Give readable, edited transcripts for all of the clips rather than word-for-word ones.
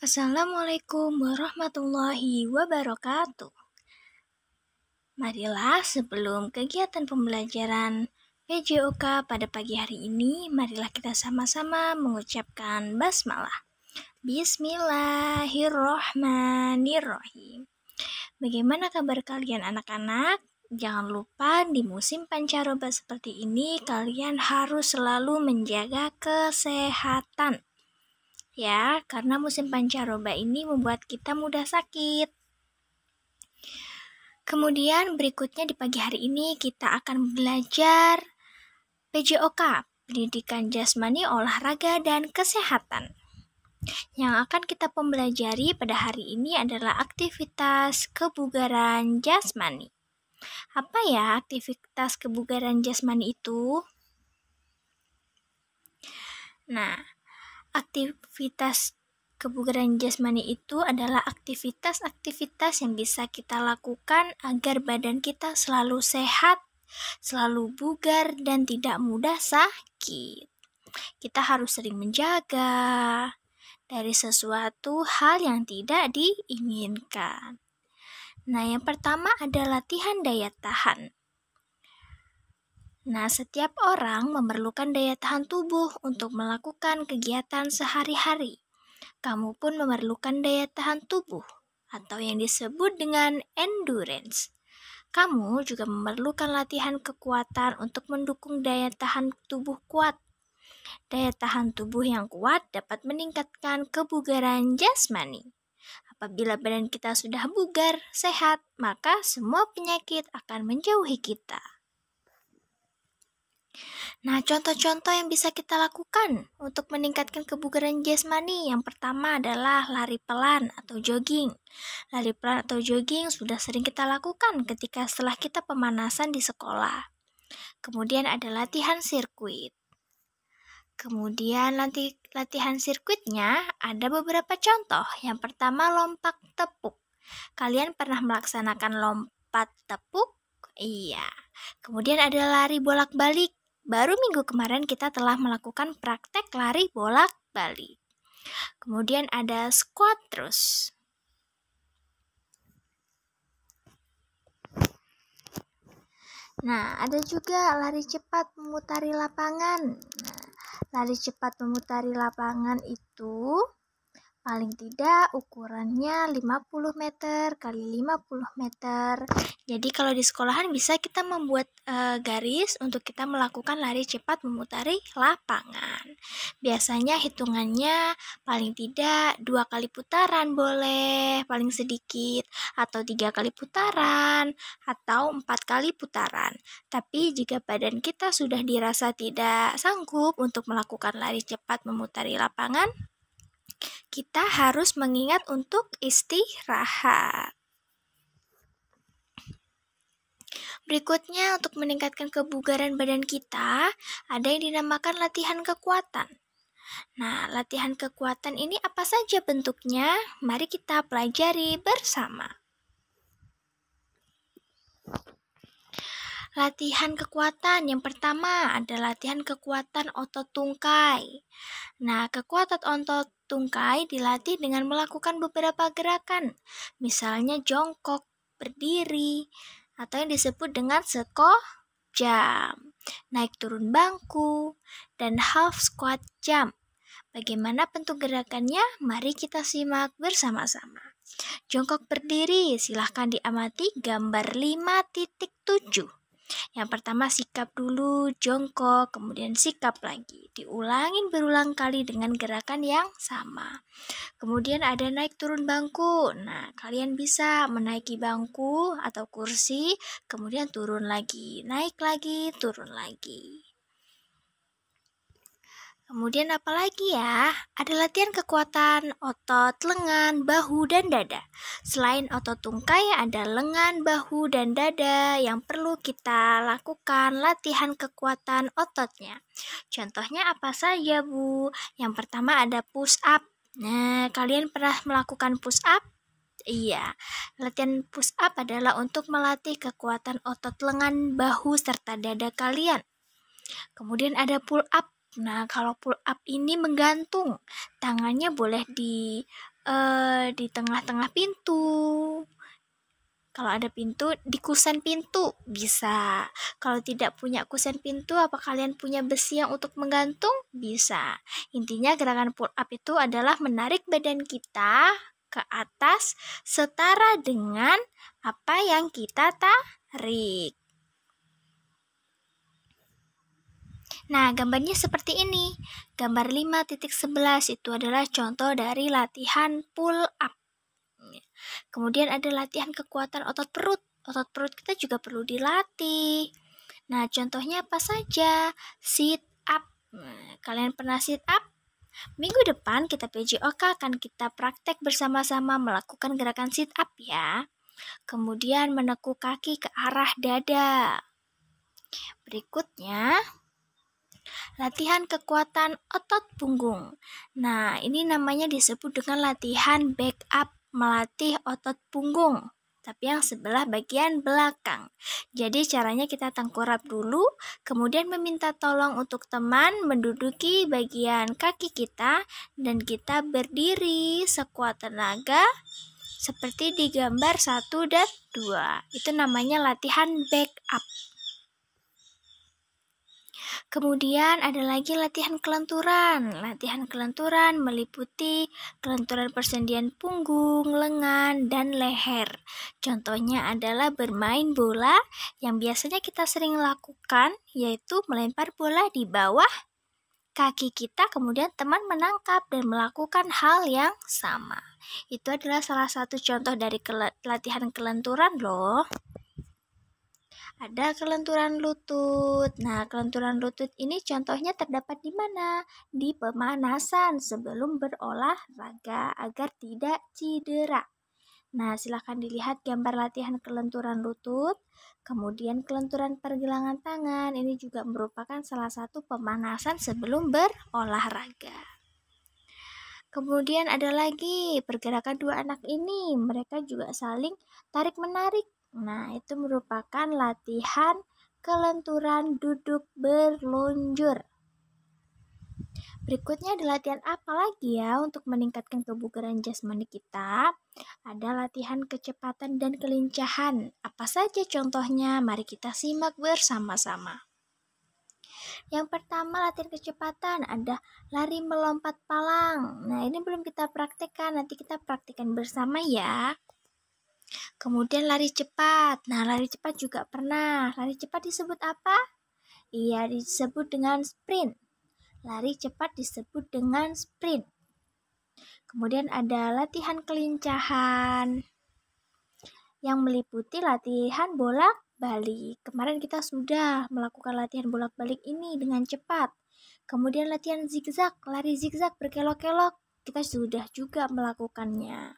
Assalamualaikum warahmatullahi wabarakatuh. Marilah sebelum kegiatan pembelajaran PJOK pada pagi hari ini, marilah kita sama-sama mengucapkan basmalah. Bismillahirrohmanirrohim. Bagaimana kabar kalian anak-anak? Jangan lupa di musim pancaroba seperti ini, kalian harus selalu menjaga kesehatan. Ya, karena musim pancaroba ini membuat kita mudah sakit. Kemudian berikutnya di pagi hari ini kita akan belajar PJOK, Pendidikan Jasmani, Olahraga, dan Kesehatan. Yang akan kita pelajari pada hari ini adalah aktivitas kebugaran jasmani. Apa ya aktivitas kebugaran jasmani itu? Nah, aktivitas kebugaran jasmani itu adalah aktivitas-aktivitas yang bisa kita lakukan agar badan kita selalu sehat, selalu bugar, dan tidak mudah sakit. Kita harus sering menjaga dari sesuatu hal yang tidak diinginkan. Nah, yang pertama adalah latihan daya tahan. Nah, setiap orang memerlukan daya tahan tubuh untuk melakukan kegiatan sehari-hari. Kamu pun memerlukan daya tahan tubuh atau yang disebut dengan endurance. Kamu juga memerlukan latihan kekuatan untuk mendukung daya tahan tubuh kuat. Daya tahan tubuh yang kuat dapat meningkatkan kebugaran jasmani. Apabila badan kita sudah bugar, sehat, maka semua penyakit akan menjauhi kita. Nah, contoh-contoh yang bisa kita lakukan untuk meningkatkan kebugaran jasmani, yang pertama adalah lari pelan atau jogging. Lari pelan atau jogging sudah sering kita lakukan ketika setelah kita pemanasan di sekolah. Kemudian ada latihan sirkuit. Kemudian nanti latihan sirkuitnya ada beberapa contoh. Yang pertama lompat tepuk. Kalian pernah melaksanakan lompat tepuk? Iya. Kemudian ada lari bolak-balik. Baru minggu kemarin kita telah melakukan praktek lari bolak-balik. Kemudian ada squat terus. Nah, ada juga lari cepat memutari lapangan. Nah, lari cepat memutari lapangan itu paling tidak ukurannya 50 meter kali 50 meter. Jadi kalau di sekolahan bisa kita membuat garis untuk kita melakukan lari cepat memutari lapangan. Biasanya hitungannya paling tidak 2 kali putaran boleh, paling sedikit, atau 3 kali putaran, atau 4 kali putaran. Tapi jika badan kita sudah dirasa tidak sanggup untuk melakukan lari cepat memutari lapangan, kita harus mengingat untuk istirahat. Berikutnya, untuk meningkatkan kebugaran badan kita, ada yang dinamakan latihan kekuatan. Nah, latihan kekuatan ini apa saja bentuknya? Mari kita pelajari bersama. Latihan kekuatan yang pertama ada latihan kekuatan otot tungkai. Nah, kekuatan otot tungkai dilatih dengan melakukan beberapa gerakan, misalnya jongkok, berdiri, atau yang disebut dengan jump, naik turun bangku, dan half squat jump. Bagaimana bentuk gerakannya? Mari kita simak bersama-sama. Jongkok berdiri, silahkan diamati gambar 5.7. Yang pertama sikap dulu, jongkok, kemudian sikap lagi. Diulangin berulang kali dengan gerakan yang sama. Kemudian ada naik turun bangku. Nah, kalian bisa menaiki bangku atau kursi, kemudian turun lagi, naik lagi, turun lagi. Kemudian apa lagi ya? Ada latihan kekuatan otot lengan, bahu, dan dada. Selain otot tungkai, ada lengan, bahu, dan dada yang perlu kita lakukan latihan kekuatan ototnya. Contohnya apa saja, Bu? Yang pertama ada push up. Nah, kalian pernah melakukan push up? Iya, latihan push up adalah untuk melatih kekuatan otot lengan, bahu, serta dada kalian. Kemudian ada pull up. Nah, kalau pull up ini menggantung. Tangannya boleh di tengah-tengah pintu. Kalau ada pintu, di kusen pintu bisa. Kalau tidak punya kusen pintu, apa kalian punya besi yang untuk menggantung? Bisa. Intinya gerakan pull up itu adalah menarik badan kita ke atas setara dengan apa yang kita tarik. Nah, gambarnya seperti ini. Gambar 5.11 itu adalah contoh dari latihan pull up. Kemudian ada latihan kekuatan otot perut. Otot perut kita juga perlu dilatih. Nah, contohnya apa saja? Sit up. Nah, kalian pernah sit up? Minggu depan kita PJOK akan kita praktek bersama-sama melakukan gerakan sit up ya. Kemudian menekuk kaki ke arah dada. Berikutnya, latihan kekuatan otot punggung. Nah, ini namanya disebut dengan latihan back up, melatih otot punggung, tapi yang sebelah bagian belakang. Jadi caranya kita tengkurap dulu, kemudian meminta tolong untuk teman menduduki bagian kaki kita, dan kita berdiri sekuat tenaga seperti di gambar 1 dan 2. Itu namanya latihan back up. Kemudian ada lagi latihan kelenturan. Latihan kelenturan meliputi kelenturan persendian punggung, lengan, dan leher. Contohnya adalah bermain bola yang biasanya kita sering lakukan, yaitu melempar bola di bawah kaki kita, kemudian teman menangkap dan melakukan hal yang sama. Itu adalah salah satu contoh dari latihan kelenturan loh. Ada kelenturan lutut. Nah, kelenturan lutut ini contohnya terdapat di mana? Di pemanasan sebelum berolahraga agar tidak cedera. Nah, silakan dilihat gambar latihan kelenturan lutut. Kemudian kelenturan pergelangan tangan. Ini juga merupakan salah satu pemanasan sebelum berolahraga. Kemudian ada lagi pergerakan dua anak ini. Mereka juga saling tarik-menarik. Nah, itu merupakan latihan kelenturan duduk berluncur. Berikutnya ada latihan apa lagi ya untuk meningkatkan kebugaran jasmani kita? Ada latihan kecepatan dan kelincahan. Apa saja contohnya? Mari kita simak bersama-sama. Yang pertama latihan kecepatan, ada lari melompat palang. Nah, ini belum kita praktekkan, nanti kita praktekkan bersama ya. Kemudian lari cepat. Nah, lari cepat juga pernah. Lari cepat disebut apa? Iya, disebut dengan sprint. Lari cepat disebut dengan sprint. Kemudian ada latihan kelincahan yang meliputi latihan bolak-balik. Kemarin kita sudah melakukan latihan bolak-balik ini dengan cepat. Kemudian latihan zigzag, lari zigzag berkelok-kelok. Kita sudah juga melakukannya.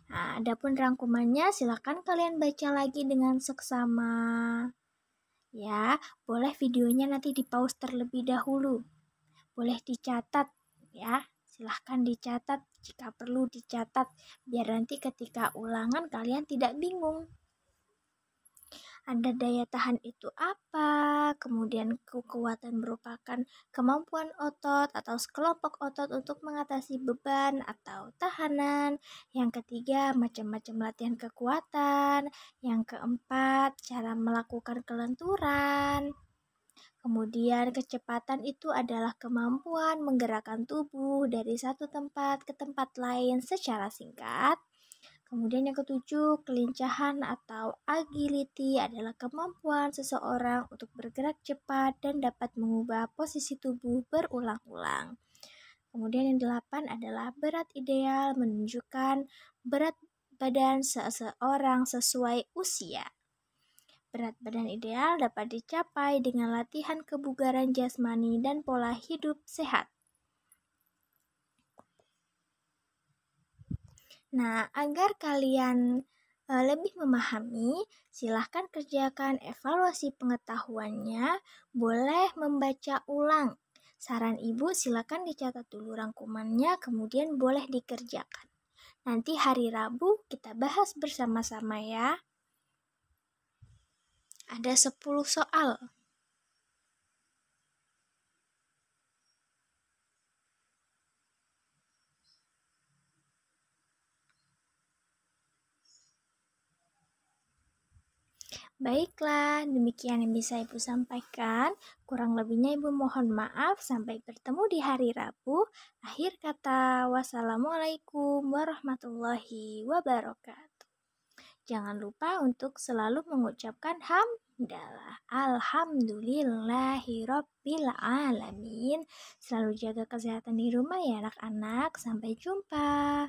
Nah, adapun rangkumannya silakan kalian baca lagi dengan seksama. Ya, boleh videonya nanti di-pause terlebih dahulu. Boleh dicatat ya. Silahkan dicatat jika perlu dicatat biar nanti ketika ulangan kalian tidak bingung. Ada daya tahan itu apa? Kemudian kekuatan merupakan kemampuan otot atau sekelompok otot untuk mengatasi beban atau tahanan. Yang ketiga, macam-macam latihan kekuatan. Yang keempat, cara melakukan kelenturan. Kemudian kecepatan itu adalah kemampuan menggerakkan tubuh dari satu tempat ke tempat lain secara singkat. Kemudian yang ketujuh, kelincahan atau agility adalah kemampuan seseorang untuk bergerak cepat dan dapat mengubah posisi tubuh berulang-ulang. Kemudian yang 8 adalah berat ideal, menunjukkan berat badan seseorang sesuai usia. Berat badan ideal dapat dicapai dengan latihan kebugaran jasmani dan pola hidup sehat. Nah, agar kalian lebih memahami, silahkan kerjakan evaluasi pengetahuannya, boleh membaca ulang. Saran ibu silahkan dicatat dulu rangkumannya, kemudian boleh dikerjakan. Nanti hari Rabu kita bahas bersama-sama ya. Ada 10 soal. Baiklah, demikian yang bisa Ibu sampaikan. Kurang lebihnya Ibu mohon maaf. Sampai bertemu di hari Rabu. Akhir kata, wassalamualaikum warahmatullahi wabarakatuh. Jangan lupa untuk selalu mengucapkan hamdalah. Alhamdulillahirabbil alamin. Selalu jaga kesehatan di rumah ya anak-anak. Sampai jumpa.